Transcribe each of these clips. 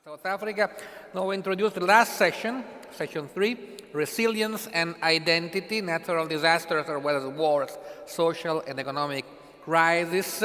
South Africa. Now we introduce the last session, session 3, resilience and identity, natural disasters as well as wars, social and economic crisis,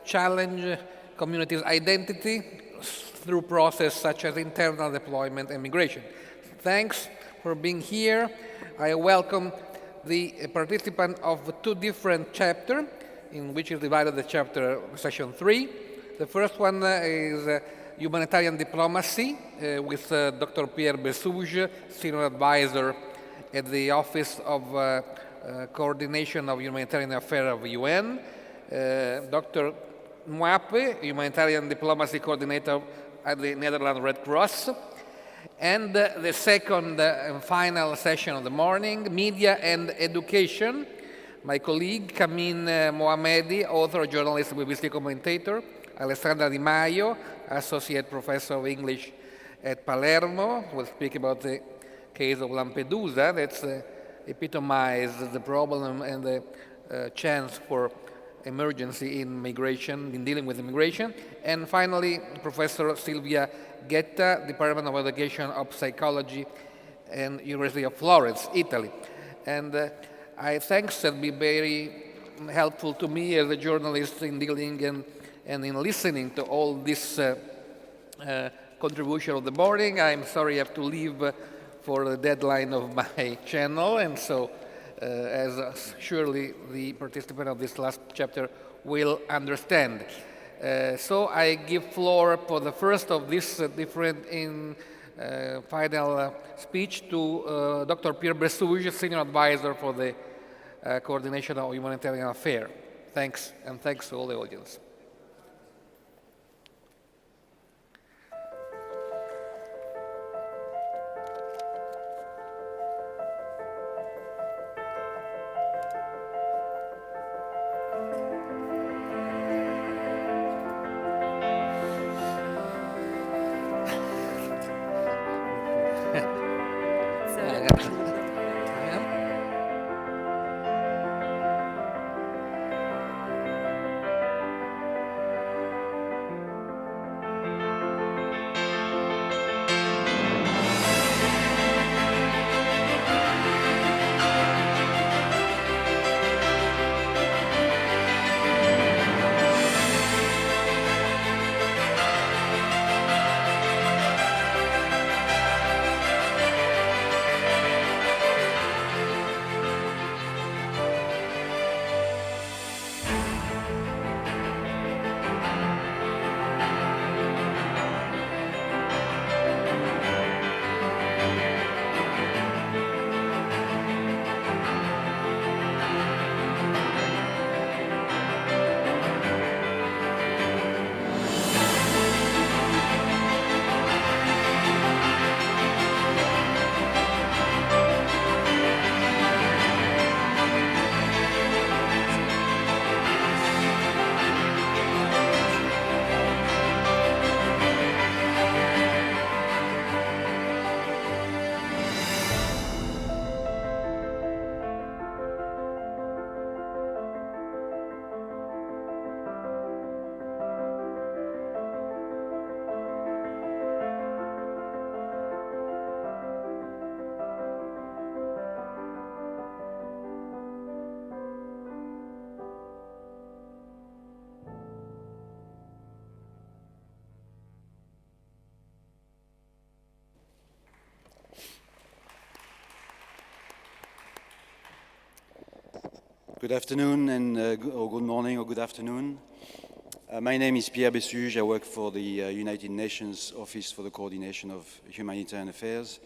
challenge communities' identity through process such as internal deployment and migration. Thanks for being here. I welcome the participant of two different chapters, in which is divided the chapter session 3. The first one is humanitarian diplomacy with Dr. Pierre Bessuges, Senior Advisor at the Office of Coordination of Humanitarian Affairs of UN, Dr. Mwape, Humanitarian Diplomacy Coordinator at the Netherlands Red Cross, and the second and final session of the morning, media and education. My colleague, Kamin Mohamedi, author, journalist, BBC commentator, Alessandra Di Maio, Associate Professor of English at Palermo, will speak about the case of Lampedusa. That's epitomizes the problem and the chance for emergency in migration, in dealing with immigration. And finally, Professor Silvia Ghetta, Department of Education of Psychology and University of Florence, Italy. And I think that'll be very helpful to me as a journalist in dealing and in listening to all this contribution of the morning. I'm sorry I have to leave for the deadline of my channel, and so as surely the participant of this last chapter will understand. So I give floor for the first of this different final speech to Dr. Pierre Bessuges, Senior Advisor for the Coordination of Humanitarian Affairs. Thanks, and thanks to all the audience. Good afternoon, or good morning, or good afternoon. My name is Pierre Bessuges. I work for the United Nations Office for the Coordination of Humanitarian Affairs,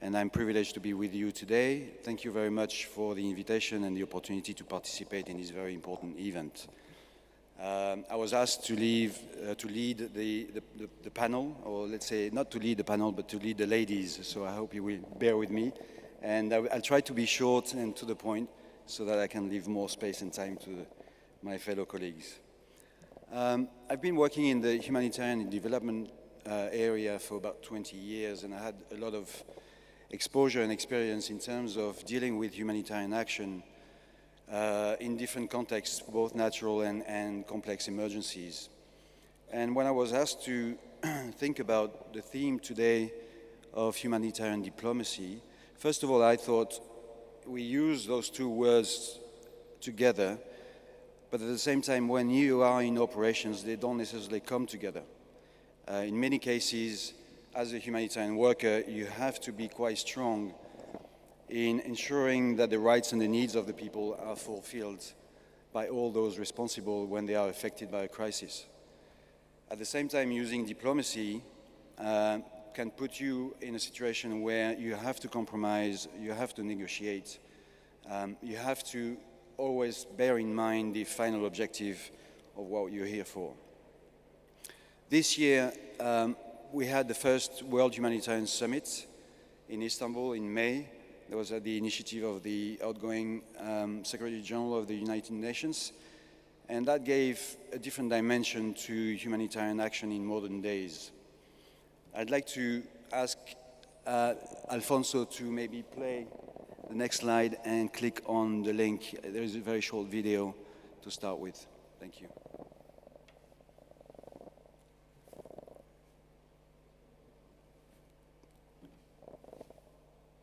and I'm privileged to be with you today. Thank you very much for the invitation and the opportunity to participate in this very important event. I was asked to lead the panel, or let's say not to lead the panel, but to lead the ladies, so I hope you will bear with me. And I'll try to be short and to the point, so that I can leave more space and time to my fellow colleagues. I've been working in the humanitarian and development area for about 20 years, and I had a lot of exposure and experience in terms of dealing with humanitarian action in different contexts, both natural and complex emergencies. And when I was asked to think about the theme today of humanitarian diplomacy, first of all, I thought we use those two words together, but at the same time, when you are in operations, they don't necessarily come together. In many cases, as a humanitarian worker, you have to be quite strong in ensuring that the rights and the needs of the people are fulfilled by all those responsible when they are affected by a crisis. At the same time, using diplomacy can put you in a situation where you have to compromise, you have to negotiate, you have to always bear in mind the final objective of what you're here for. This year, we had the first World Humanitarian Summit in Istanbul in May. That was at the initiative of the outgoing Secretary General of the United Nations. And that gave a different dimension to humanitarian action in modern days. I'd like to ask Alfonso to maybe play the next slide and click on the link. There is a very short video to start with. Thank you.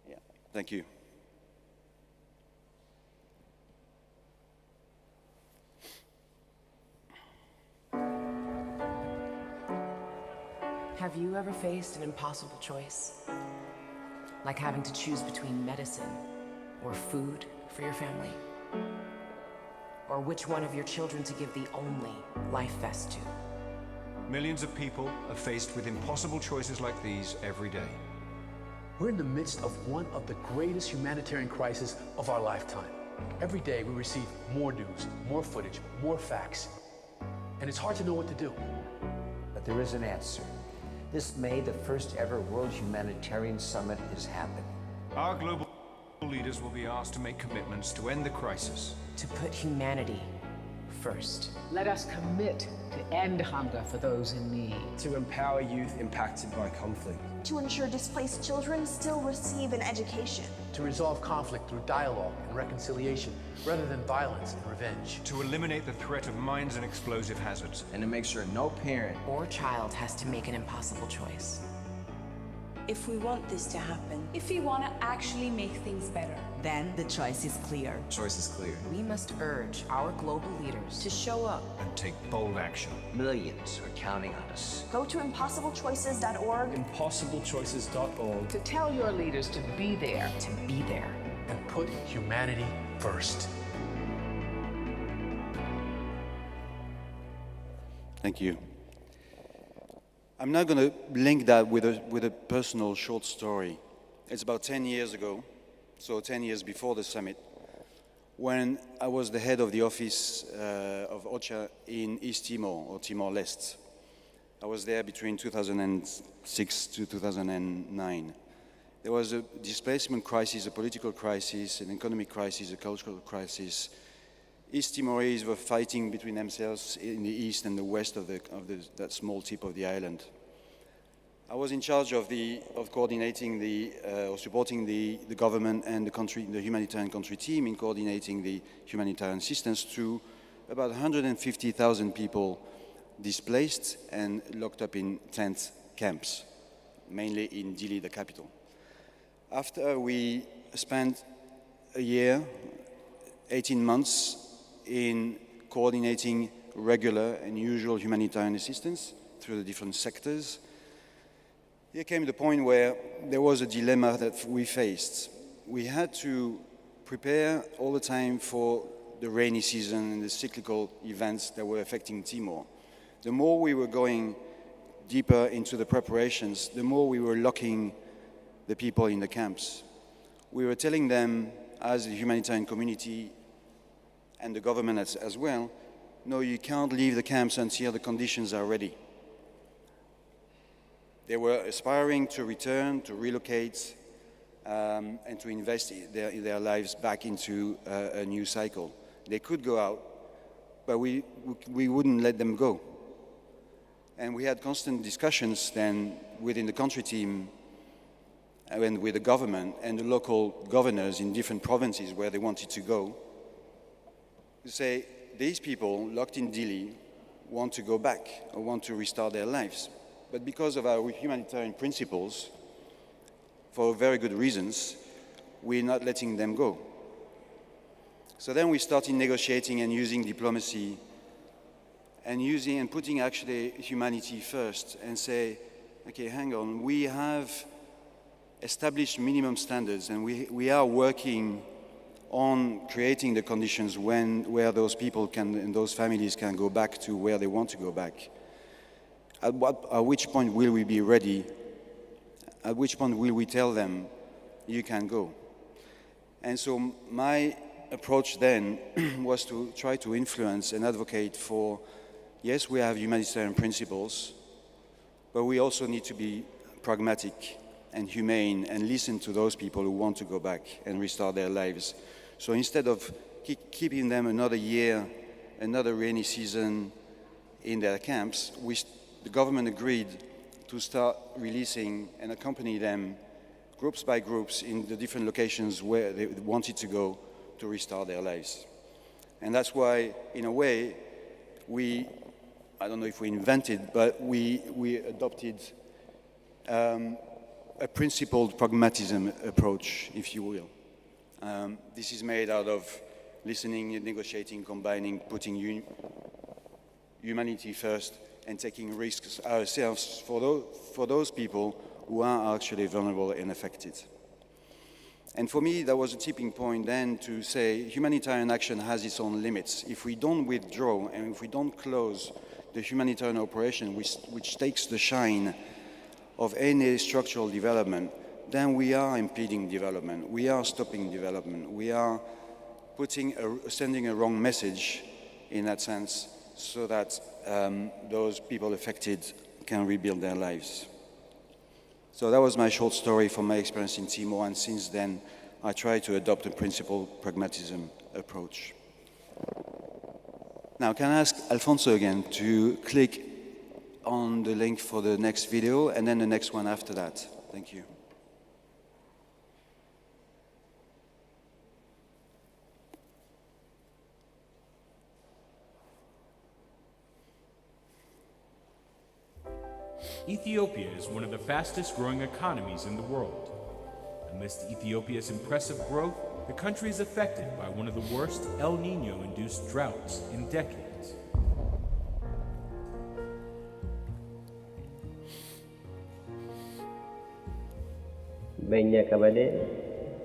Yeah, thank you. Have you ever faced an impossible choice? Like having to choose between medicine or food for your family? Or which one of your children to give the only life vest to? Millions of people are faced with impossible choices like these every day. We're in the midst of one of the greatest humanitarian crises of our lifetime. Every day we receive more news, more footage, more facts. And it's hard to know what to do. But there is an answer. This May, the first ever World Humanitarian Summit is happening. Our global leaders will be asked to make commitments to end the crisis. To put humanity first. Let us commit to end hunger for those in need. To empower youth impacted by conflict. To ensure displaced children still receive an education. To resolve conflict through dialogue and reconciliation, rather than violence and revenge. To eliminate the threat of mines and explosive hazards. And to make sure no parent or child has to make an impossible choice. If we want this to happen, if we want to actually make things better, then the choice is clear. Choice is clear. We must urge our global leaders to show up and take bold action. Millions are counting on us. Go to impossiblechoices.org. Impossiblechoices.org. To tell your leaders to be there. To be there. And put humanity first. Thank you. I'm now going to link that with a personal short story. It's about 10 years ago, so 10 years before the summit, when I was the head of the office of OCHA in East Timor, or Timor-Leste. I was there between 2006 to 2009. There was a displacement crisis, a political crisis, an economic crisis, a cultural crisis. East Timorese were fighting between themselves in the east and the west of that small tip of the island. I was in charge of coordinating or supporting the government and the humanitarian country team in coordinating the humanitarian assistance to about 150,000 people displaced and locked up in tent camps, mainly in Dili, the capital. After we spent a year, 18 months, in coordinating regular and usual humanitarian assistance through the different sectors, there came the point where there was a dilemma that we faced. We had to prepare all the time for the rainy season and the cyclical events that were affecting Timor. The more we were going deeper into the preparations, the more we were locking the people in the camps. We were telling them, as the humanitarian community and the government as well, no, you can't leave the camps until the conditions are ready. They were aspiring to return, to relocate, and to invest their lives back into a new cycle. They could go out, but we wouldn't let them go. And we had constant discussions then within the country team and with the government and the local governors in different provinces where they wanted to go, to say, these people locked in Dili want to go back or want to restart their lives. but because of our humanitarian principles, for very good reasons, we're not letting them go. So then we started negotiating and using diplomacy and putting actually humanity first and say, okay, hang on, we have established minimum standards and we are working on creating the conditions where those people can and those families can go back to where they want to go back. At which point will we be ready? At which point will we tell them, you can go? And so my approach then was to try to influence and advocate for, yes, we have humanitarian principles, but we also need to be pragmatic and humane and listen to those people who want to go back and restart their lives. So instead of keeping them another year, another rainy season in their camps, the government agreed to start releasing and accompany them groups by groups in the different locations where they wanted to go to restart their lives. And that's why, in a way, I don't know if we invented, but we adopted a principled pragmatism approach, if you will. This is made out of listening, negotiating, combining, putting humanity first, and taking risks ourselves for those people who are actually vulnerable and affected. And for me, that was a tipping point then to say humanitarian action has its own limits. If we don't withdraw and if we don't close the humanitarian operation, which takes the shine of any structural development, then we are impeding development, we are stopping development, we are sending a wrong message in that sense so that those people affected can rebuild their lives. So that was my short story from my experience in Timor, and since then I try to adopt a principled pragmatism approach. Now, can I ask Alfonso again to click on the link for the next video and then the next one after that? Thank you. Ethiopia is one of the fastest growing economies in the world. Amidst Ethiopia's impressive growth, the country is affected by one of the worst El Niño-induced droughts in decades. በእኛ ቀበሌ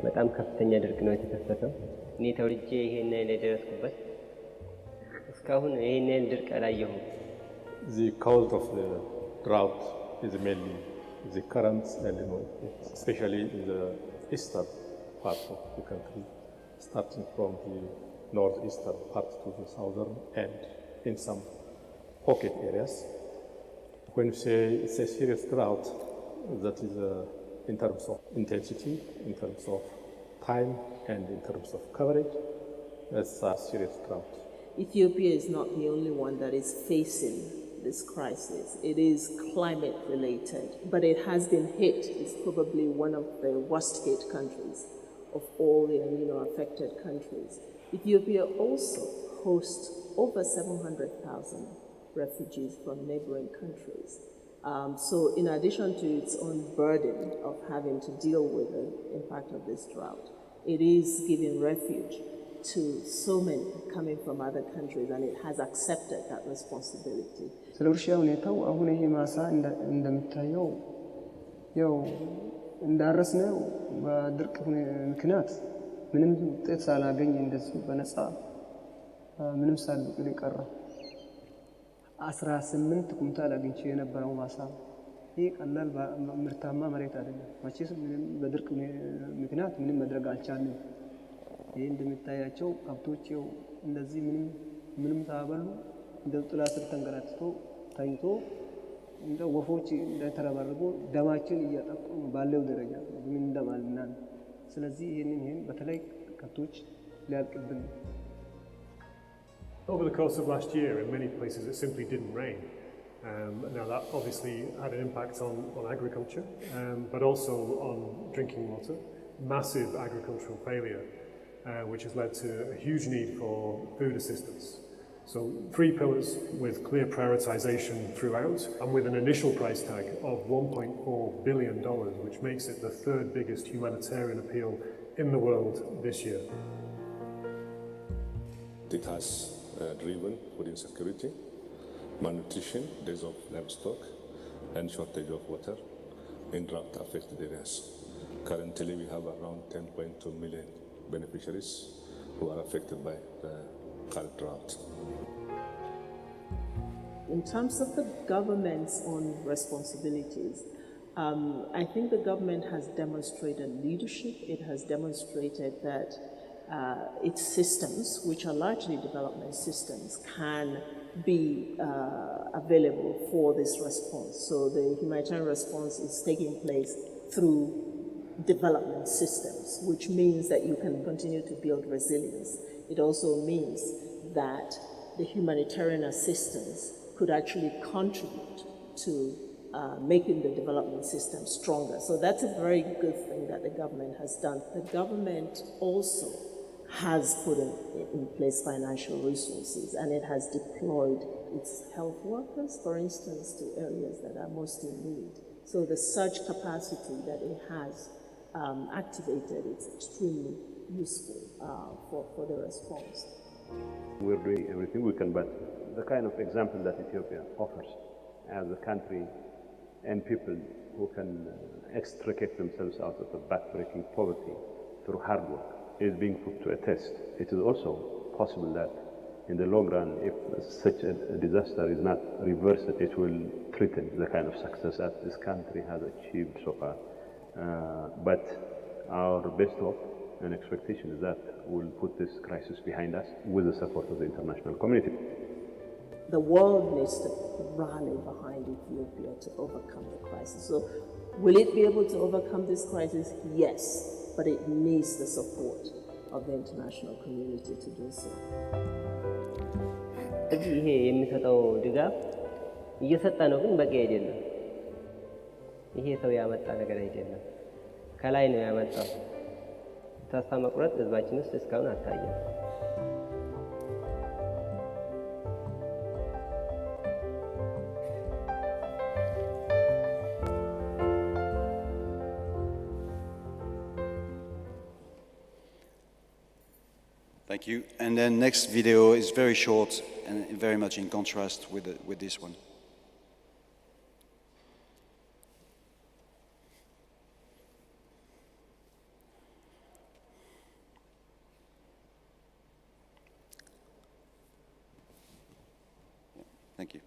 በጣም ከፍተኛ ድርቅ ነው የተከሰተው። እኔ ተወልጄ ይሄን ላይ ደረስኩበት እስካሁን ይሄን ድርቅ አላየሁም። The cause of the drought is mainly the current El Niño, especially in the eastern part of the country, starting from the northeastern part to the southern and in some pocket areas. When you say it's a serious drought, that is in terms of intensity, in terms of time, and in terms of coverage, that's a serious drought. Ethiopia is not the only one that is facing this crisis. It is climate related, but it has been hit. It's probably one of the worst hit countries of all the affected countries. Ethiopia also hosts over 700,000 refugees from neighboring countries. So in addition to its own burden of having to deal with the impact of this drought, it is giving refuge to so many coming from other countries, and it has accepted that responsibility. ስለ እርሻ ሁኔታው አሁን ይሄ ማሳ እንደምታየው ያው እንዳረስነው በድርቅ ምክንያት ምንም ውጤት ሳላገኝ እንደዚህ በነፃ ምንም ሳልበቅል የቀረው 18 ኩንታል አግኝቼ የነበረው ማሳ ይሄ ቀላል ምርታማ መሬት አይደለም። መቼስ ምንም በድርቅ ምክንያት ምንም ማድረግ አልቻልንም። ይሄ እንደምታያቸው ከብቶቼው እንደዚህ ምንም ሳበሉ እንደ ጥላ ስር ተንገራትቶ ታይቶ እንደ ወፎች እንደተረበረቡ ደማችን እያጠጡ ባለው ደረጃ ምን እንደማልና ስለዚህ ይሄን በተለይ ከብቶች ሊያልቅብን Over the course of last year, in many places it simply didn't rain. Now that obviously had an impact on agriculture, but also on drinking water. Massive agricultural failure, which has led to a huge need for food assistance. So 3 pillars with clear prioritization throughout and with an initial price tag of $1.4 billion, which makes it the 3rd biggest humanitarian appeal in the world this year. It has driven food insecurity, malnutrition, deaths of livestock, and shortage of water in drought-affected areas. Currently, we have around 10.2 million beneficiaries who are affected by the current drought. In terms of the government's own responsibilities, I think the government has demonstrated leadership. It has demonstrated that its systems, which are largely development systems, can be available for this response. So the humanitarian response is taking place through development systems, which means that you can continue to build resilience. It also means that the humanitarian assistance could actually contribute to making the development system stronger. So that's a very good thing that the government has done. The government also has put in place financial resources, and it has deployed its health workers, for instance, to areas that are most in need. So the surge capacity that it has activated is extremely useful for the response. We're doing everything we can, but the kind of example that Ethiopia offers as a country and people who can extricate themselves out of the backbreaking poverty through hard work is being put to a test. It is also possible that in the long run, if such a disaster is not reversed, it will threaten the kind of success that this country has achieved so far. But our best hope and expectation is that we'll put this crisis behind us with the support of the international community. The world needs to rally behind Ethiopia to overcome the crisis. So will it be able to overcome this crisis? Yes, but it needs the support of the international community to do so. ይሄ የሚሰጠው ድጋፍ እየሰጠ ነው፣ ግን በቂ አይደለም። ይሄ ሰው ያመጣ ነገር አይደለም፣ ከላይ ነው ያመጣው። ተስፋ መቁረጥ ህዝባችን ውስጥ እስካሁን አልታየም። Thank you. And then next video is very short and very much in contrast with this one. Thank you.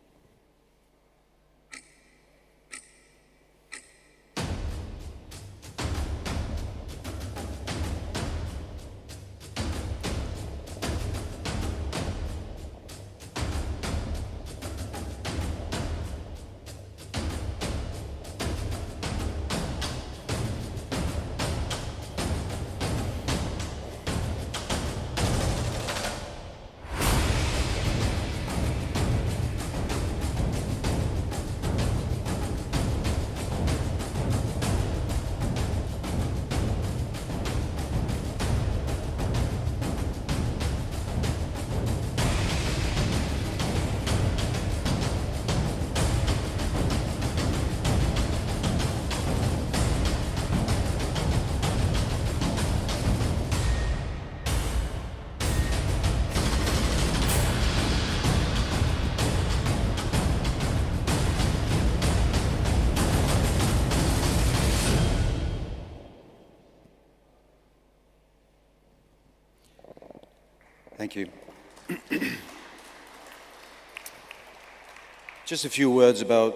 Thank you. Just a few words about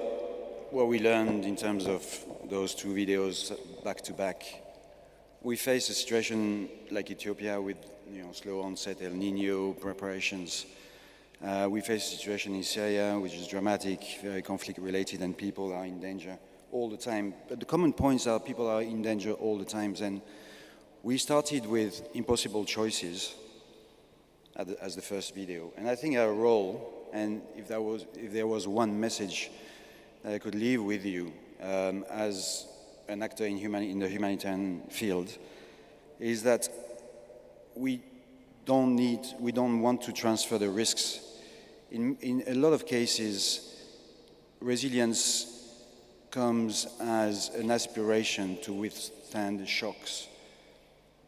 what we learned in terms of those two videos back to back. We face a situation like Ethiopia with slow onset El Nino preparations. We face a situation in Syria which is dramatic, very conflict related, and people are in danger all the time. But the common points are people are in danger all the time. And we started with impossible choices as the first video. And I think our role, and if there was one message that I could leave with you as an actor in the humanitarian field, is that we don't want to transfer the risks in a lot of cases, resilience comes as an aspiration to withstand shocks.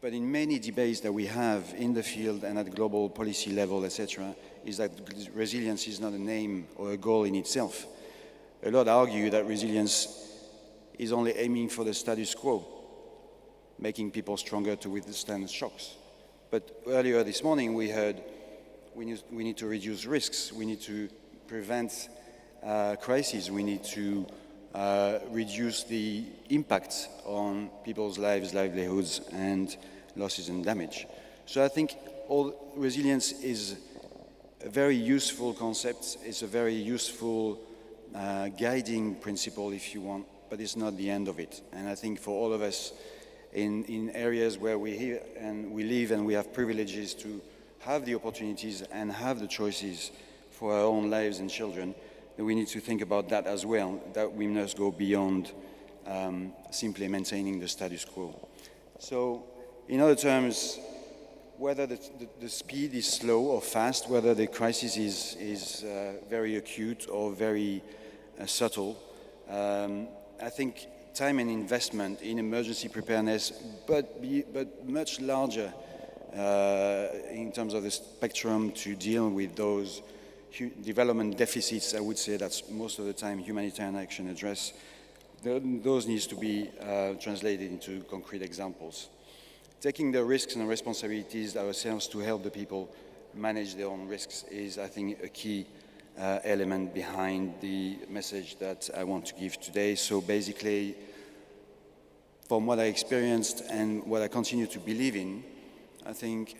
But in many debates that we have in the field and at global policy level, etc., is that resilience is not a name or a goal in itself. A lot argue that resilience is only aiming for the status quo, making people stronger to withstand shocks. But earlier this morning we heard we need to reduce risks, we need to prevent crises, we need to reduce the impact on people's lives, livelihoods, and losses and damage. So I think resilience is a very useful concept, it's a very useful guiding principle if you want, but it's not the end of it. And I think for all of us in areas where we live and we have privileges to have the opportunities and have the choices for our own lives and children, then we need to think about that as well, that we must go beyond simply maintaining the status quo. So in other terms, whether the speed is slow or fast, whether the crisis is very acute or very subtle, I think time and investment in emergency preparedness, but much larger in terms of the spectrum to deal with those development deficits, I would say that's most of the time humanitarian action address, those needs to be translated into concrete examples. Taking the risks and responsibilities ourselves to help the people manage their own risks is, I think, a key element behind the message that I want to give today. So basically, from what I experienced and what I continue to believe in, I think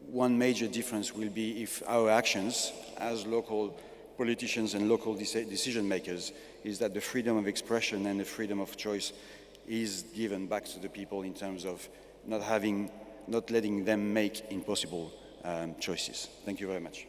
one major difference will be if our actions as local politicians and local decision makers is that the freedom of expression and the freedom of choice is given back to the people in terms of not letting them make impossible choices. Thank you very much.